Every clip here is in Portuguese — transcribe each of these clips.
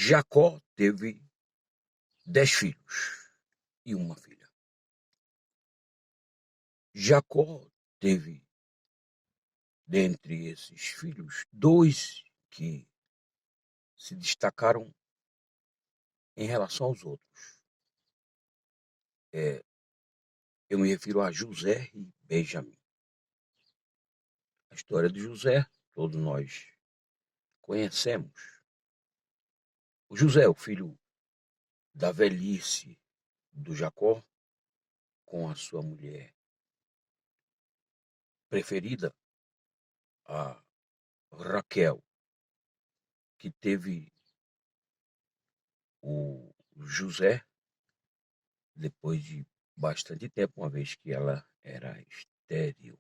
Jacó teve 10 filhos e uma filha. Jacó teve, dentre esses filhos, 2 que se destacaram em relação aos outros. Eu me refiro a José e Benjamim. A história de José, todos nós conhecemos. O José, o filho da velhice do Jacó, com a sua mulher preferida, a Raquel, que teve o José depois de bastante tempo, uma vez que ela era estéril.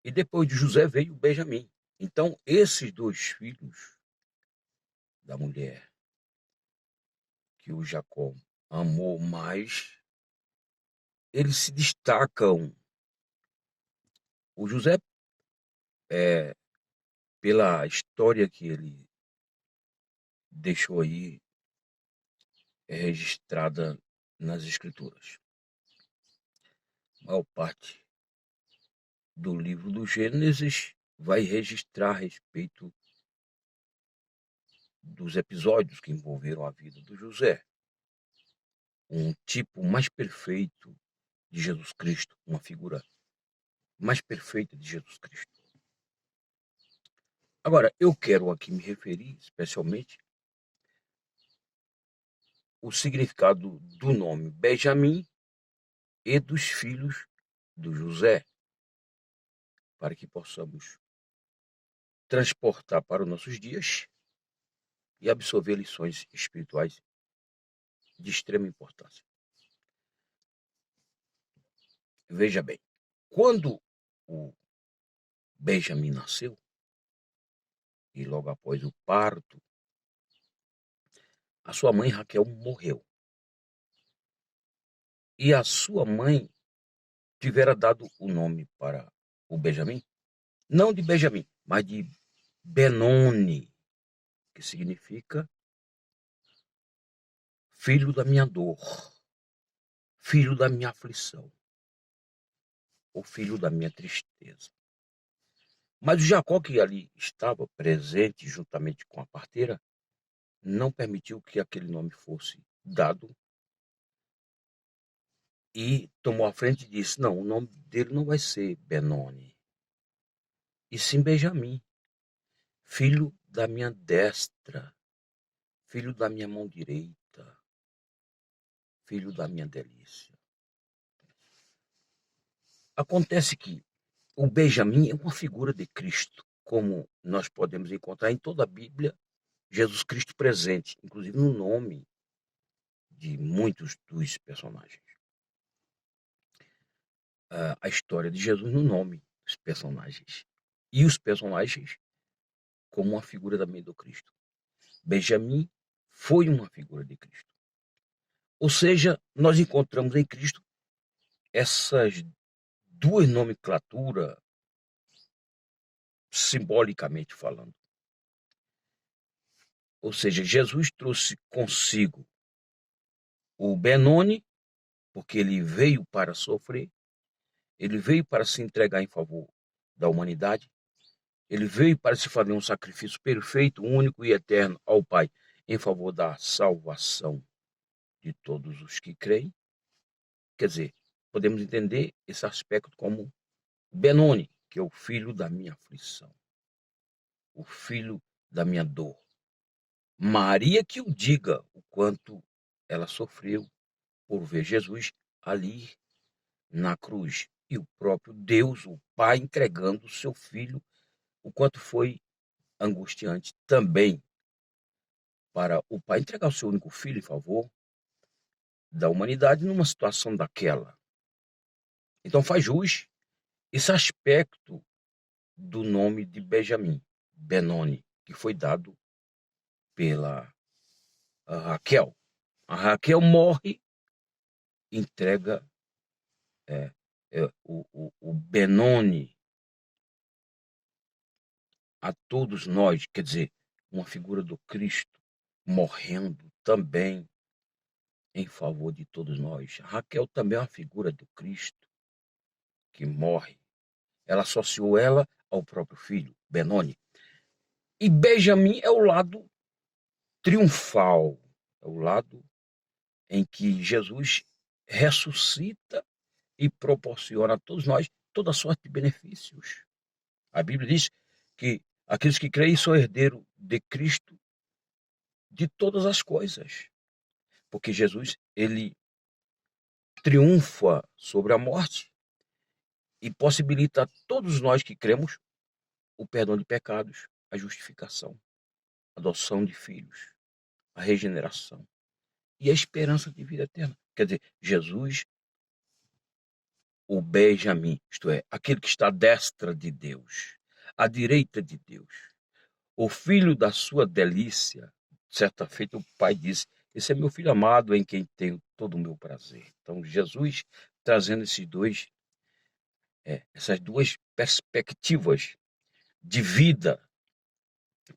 E depois de José veio Benjamim. Então, esses 2 filhos da mulher que o Jacó amou mais, eles se destacam. O José, pela história que ele deixou aí registrada nas Escrituras. A maior parte do livro do Gênesis vai registrar a respeito dos episódios que envolveram a vida do José. Um tipo mais perfeito de Jesus Cristo, uma figura mais perfeita de Jesus Cristo. Agora, eu quero aqui me referir especialmente o significado do nome Benjamim e dos filhos do José, para que possamos transportar para os nossos dias e absorver lições espirituais de extrema importância. Veja bem, quando o Benjamim nasceu, e logo após o parto, a sua mãe Raquel morreu. E a sua mãe tivera dado o nome para o Benjamim, não de Benjamim, mas de Benoni, que significa filho da minha dor, filho da minha aflição, ou filho da minha tristeza. Mas o Jacó, que ali estava presente juntamente com a parteira, não permitiu que aquele nome fosse dado e tomou a frente e disse: não, o nome dele não vai ser Benoni, e sim Benjamim, filho da minha destra, filho da minha mão direita, filho da minha delícia. Acontece que o Benjamim é uma figura de Cristo, como nós podemos encontrar em toda a Bíblia, Jesus Cristo presente, inclusive no nome de muitos dos personagens. A história de Jesus no nome dos personagens. E os personagens como uma figura também do Cristo. Benjamim foi uma figura de Cristo. Ou seja, nós encontramos em Cristo essas 2 nomenclaturas, simbolicamente falando. Ou seja, Jesus trouxe consigo o Benoni, porque ele veio para sofrer, ele veio para se entregar em favor da humanidade, ele veio para se fazer um sacrifício perfeito, único e eterno ao Pai, em favor da salvação de todos os que creem. Quer dizer, podemos entender esse aspecto como Benoni, que é o filho da minha aflição, o filho da minha dor. Maria que o diga o quanto ela sofreu por ver Jesus ali na cruz. E o próprio Deus, o Pai, entregando o seu filho, o quanto foi angustiante também para o Pai entregar o seu único filho em favor da humanidade numa situação daquela. Então faz jus esse aspecto do nome de Benjamim, Benoni, que foi dado pela Raquel. A Raquel morre, entrega o Benoni a todos nós, quer dizer, uma figura do Cristo morrendo também em favor de todos nós. Raquel também é uma figura do Cristo que morre. Ela associou ela ao próprio filho, Benoni. E Benjamim é o lado triunfal, é o lado em que Jesus ressuscita e proporciona a todos nós toda sorte de benefícios. A Bíblia diz que aqueles que creem são herdeiros de Cristo de todas as coisas, porque Jesus, ele triunfa sobre a morte e possibilita a todos nós que cremos o perdão de pecados, a justificação, a adoção de filhos, a regeneração e a esperança de vida eterna. Quer dizer, Jesus, o Benjamim, isto é, aquele que está à destra de Deus, à direita de Deus, o filho da sua delícia. Certa feita o pai disse: esse é meu filho amado em quem tenho todo o meu prazer. Então Jesus trazendo essas duas perspectivas de vida,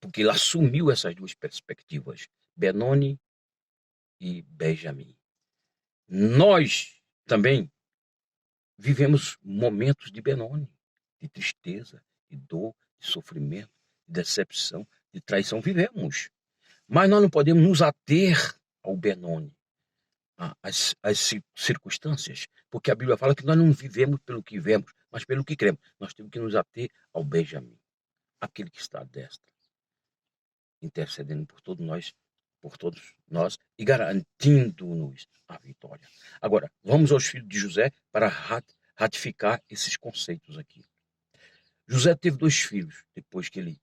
porque ele assumiu essas duas perspectivas, Benoni e Benjamim. Nós também vivemos momentos de Benoni, de tristeza, de dor, de sofrimento, de decepção, de traição. Vivemos. Mas nós não podemos nos ater ao Benoni, às circunstâncias, porque a Bíblia fala que nós não vivemos pelo que vemos, mas pelo que cremos. Nós temos que nos ater ao Benjamim, aquele que está à destra, intercedendo por todos nós e garantindo-nos a vitória. Agora, vamos aos filhos de José para ratificar esses conceitos aqui. José teve 2 filhos depois que ele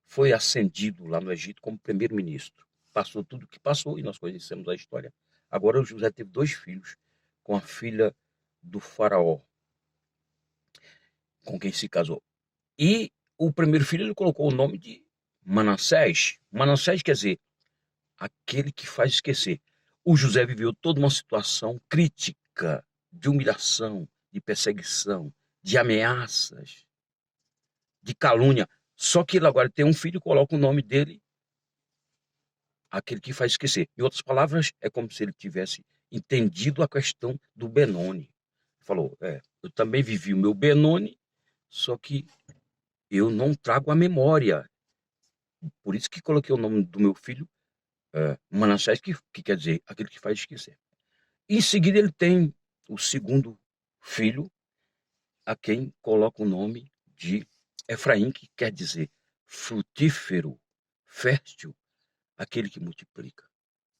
foi ascendido lá no Egito como primeiro-ministro. Passou tudo o que passou e nós conhecemos a história. Agora o José teve 2 filhos com a filha do faraó, com quem se casou. E o primeiro filho ele colocou o nome de Manassés. Manassés quer dizer aquele que faz esquecer. O José viveu toda uma situação crítica, de humilhação, de perseguição, de ameaças, de calúnia. Só que ele agora tem um filho e coloca o nome dele, aquele que faz esquecer. Em outras palavras, é como se ele tivesse entendido a questão do Benoni. Ele falou, eu também vivi o meu Benoni, só que eu não trago a memória. Por isso que coloquei o nome do meu filho, Manassés, que quer dizer aquele que faz esquecer. Em seguida, ele tem o segundo filho, a quem coloca o nome de Efraim, que quer dizer frutífero, fértil, aquele que multiplica.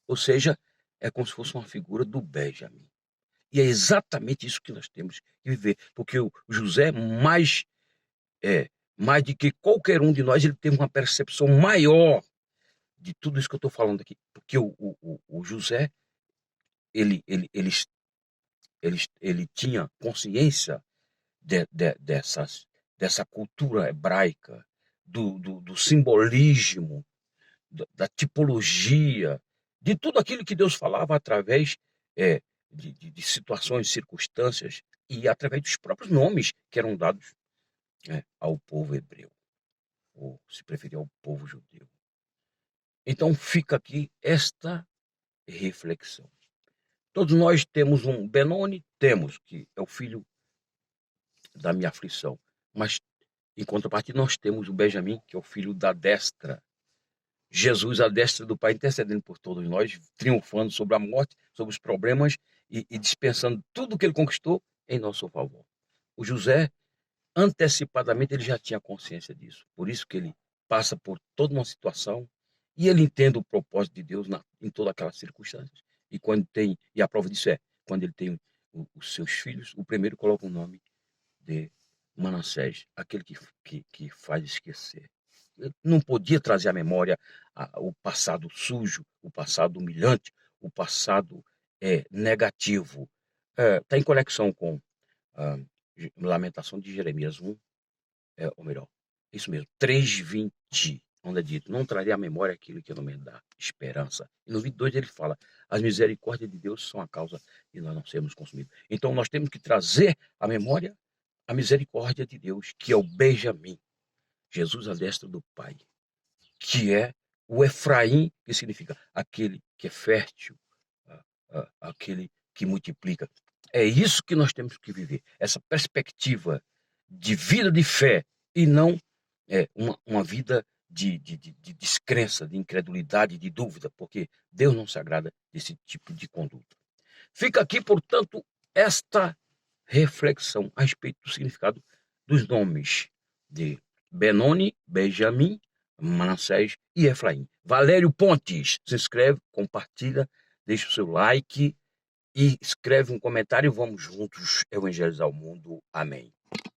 Ou seja, é como se fosse uma figura do Benjamim. E é exatamente isso que nós temos que viver, porque o José, mais do que qualquer um de nós, ele tem uma percepção maior de tudo isso que eu estou falando aqui. Porque o José, ele tinha consciência dessa cultura hebraica, do simbolismo, da tipologia, de tudo aquilo que Deus falava através de situações, circunstâncias e através dos próprios nomes que eram dados ao povo hebreu, ou se preferir ao povo judeu. Então fica aqui esta reflexão. Todos nós temos um Benoni, temos, que é o filho da minha aflição, mas em contrapartida nós temos o Benjamim, que é o filho da destra. Jesus à destra do Pai, intercedendo por todos nós, triunfando sobre a morte, sobre os problemas e dispensando tudo o que ele conquistou em nosso favor. O José, antecipadamente, ele já tinha consciência disso. Por isso que ele passa por toda uma situação e ele entende o propósito de Deus em todas aquelas circunstâncias. E a prova disso quando ele tem os seus filhos, o primeiro coloca o nome de Manassés, aquele que faz esquecer. Não podia trazer à memória o passado sujo, o passado humilhante, o passado negativo. Está em conexão com Lamentação de Jeremias 1, ou melhor, isso mesmo, 3:20, onde é dito: não trarei à memória aquilo que não me dá esperança. E no 22 ele fala: as misericórdias de Deus são a causa de nós não sermos consumidos. Então nós temos que trazer à memória a misericórdia de Deus, que é o Benjamim, Jesus à destra do Pai, que é o Efraim, que significa aquele que é fértil, aquele que multiplica. É isso que nós temos que viver, essa perspectiva de vida de fé e não uma vida de descrença, de incredulidade, de dúvida, porque Deus não se agrada desse tipo de conduta. Fica aqui, portanto, esta reflexão a respeito do significado dos nomes de Benoni, Benjamim, Manassés e Efraim. Valério Pontes, se inscreve, compartilha, deixa o seu like e escreve um comentário. Vamos juntos evangelizar o mundo. Amém.